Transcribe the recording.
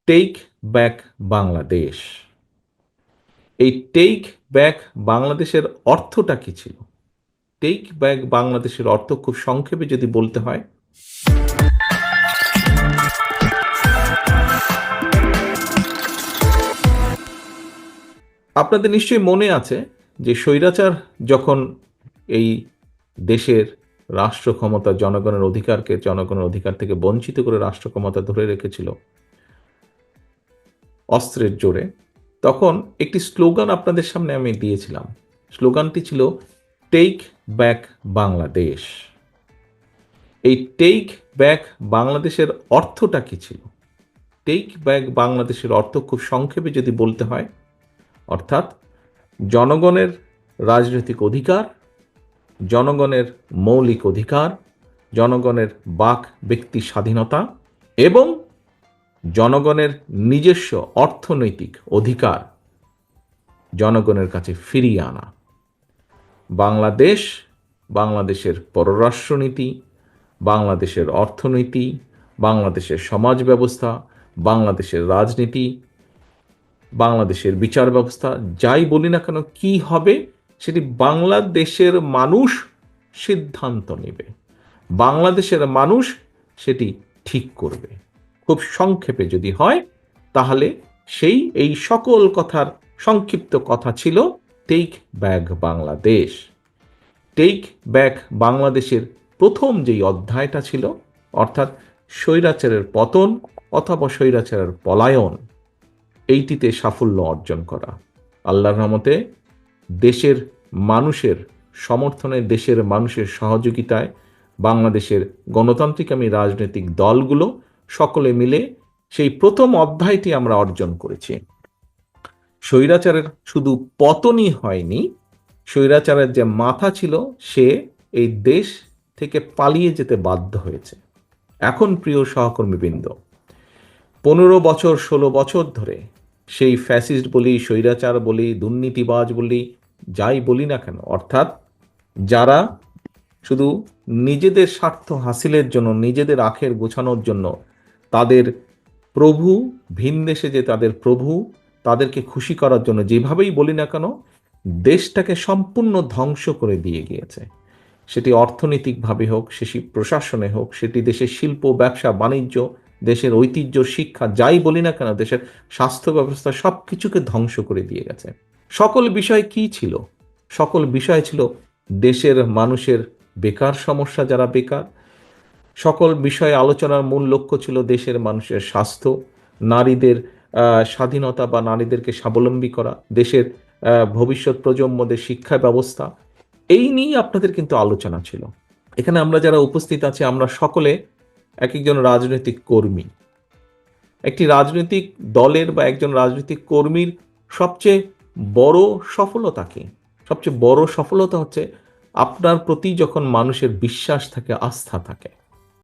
Take back Bangladesh. এই take back বাংলাদেশের অর্থটা কি ছিল? টেক ব্যাক বাংলাদেশের অর্থ খুব সংক্ষেপে যদি বলতে হয়, আপনাদের নিশ্চয়ই মনে আছে যে স্বৈরাচার যখন এই দেশের রাষ্ট্র ক্ষমতা জনগণের অধিকার থেকে বঞ্চিত করে রাষ্ট্র ক্ষমতা ধরে রেখেছিল অস্ত্রের জোরে, তখন একটি স্লোগান আপনাদের সামনে আমি দিয়েছিলাম। স্লোগানটি ছিল টেক ব্যাক বাংলাদেশ। এই টেক ব্যাক বাংলাদেশের অর্থটা কি ছিল? টেক ব্যাক বাংলাদেশের অর্থ খুব সংক্ষেপে যদি বলতে হয়, অর্থাৎ জনগণের রাজনৈতিক অধিকার, জনগণের মৌলিক অধিকার, জনগণের বাক ব্যক্তি স্বাধীনতা এবং জনগণের নিজস্ব অর্থনৈতিক অধিকার জনগণের কাছে ফিরিয়ে আনা। বাংলাদেশ, বাংলাদেশের পররাষ্ট্রনীতি, বাংলাদেশের অর্থনীতি, বাংলাদেশের সমাজ ব্যবস্থা, বাংলাদেশের রাজনীতি, বাংলাদেশের বিচার ব্যবস্থা, যাই বলি না কেন, কি হবে সেটি বাংলাদেশের মানুষ সিদ্ধান্ত নেবে, বাংলাদেশের মানুষ সেটি ঠিক করবে। খুব সংক্ষেপে যদি হয়, তাহলে এই সকল কথার সংক্ষিপ্ত কথা ছিল take back Bangladesh. Take back বাংলাদেশের প্রথম যেই অধ্যায়টা ছিল, অর্থাৎ স্বৈরাচারের পতন অথবা স্বৈরাচারের পলায়ন, এইটিতে সাফল্য অর্জন করা। আল্লাহর রহমতে দেশের মানুষের সমর্থনে, দেশের মানুষের সহযোগিতায় বাংলাদেশের গণতান্ত্রিকামী রাজনৈতিক দলগুলো সকলে মিলে সেই প্রথম অধ্যায়টি আমরা অর্জন করেছি। স্বৈরাচারের শুধু পতনই হয়নি, স্বৈরাচারের যে মাথা ছিল সে এই দেশ থেকে পালিয়ে যেতে বাধ্য হয়েছে। এখন প্রিয় সহকর্মীবৃন্দ, 15 বছর 16 বছর ধরে সেই ফ্যাসিস্ট বলি, স্বৈরাচার বলি, দুর্নীতিবাজ বলি, যাই বলি না কেন, অর্থাৎ যারা শুধু নিজেদের স্বার্থ হাসিলের জন্য, নিজেদের আখের গোছানোর জন্য তাদের প্রভু, ভিন দেশে যে তাদের প্রভু, তাদেরকে খুশি করার জন্য যেভাবেই বলি না কেন, দেশটাকে সম্পূর্ণ ধ্বংস করে দিয়ে গিয়েছে। সেটি অর্থনৈতিকভাবে হোক, সেটি প্রশাসনে হোক, সেটি দেশের শিল্প, ব্যবসা, বাণিজ্য, দেশের ঐতিহ্য, শিক্ষা, যাই বলি না কেন, দেশের স্বাস্থ্য ব্যবস্থা, সব কিছুকে ধ্বংস করে দিয়ে গেছে। সকল বিষয় কি ছিল? সকল বিষয় ছিল দেশের মানুষের বেকার সমস্যা, যারা বেকার। সকল বিষয়ে আলোচনার মূল লক্ষ্য ছিল দেশের মানুষের স্বাস্থ্য, নারীদের স্বাধীনতা বা নারীদেরকে স্বাবলম্বী করা, দেশের ভবিষ্যৎ প্রজন্মদের শিক্ষা ব্যবস্থা। এই নিয়েই আপনাদের কিন্তু আলোচনা ছিল। এখানে আমরা যারা উপস্থিত আছি, আমরা সকলে এক একজন রাজনৈতিক কর্মী। একটি রাজনৈতিক দলের বা একজন রাজনৈতিক কর্মীর সবচেয়ে বড় সফলতা কি? সবচেয়ে বড় সফলতা হচ্ছে আপনার প্রতি যখন মানুষের বিশ্বাস থাকে, আস্থা থাকে।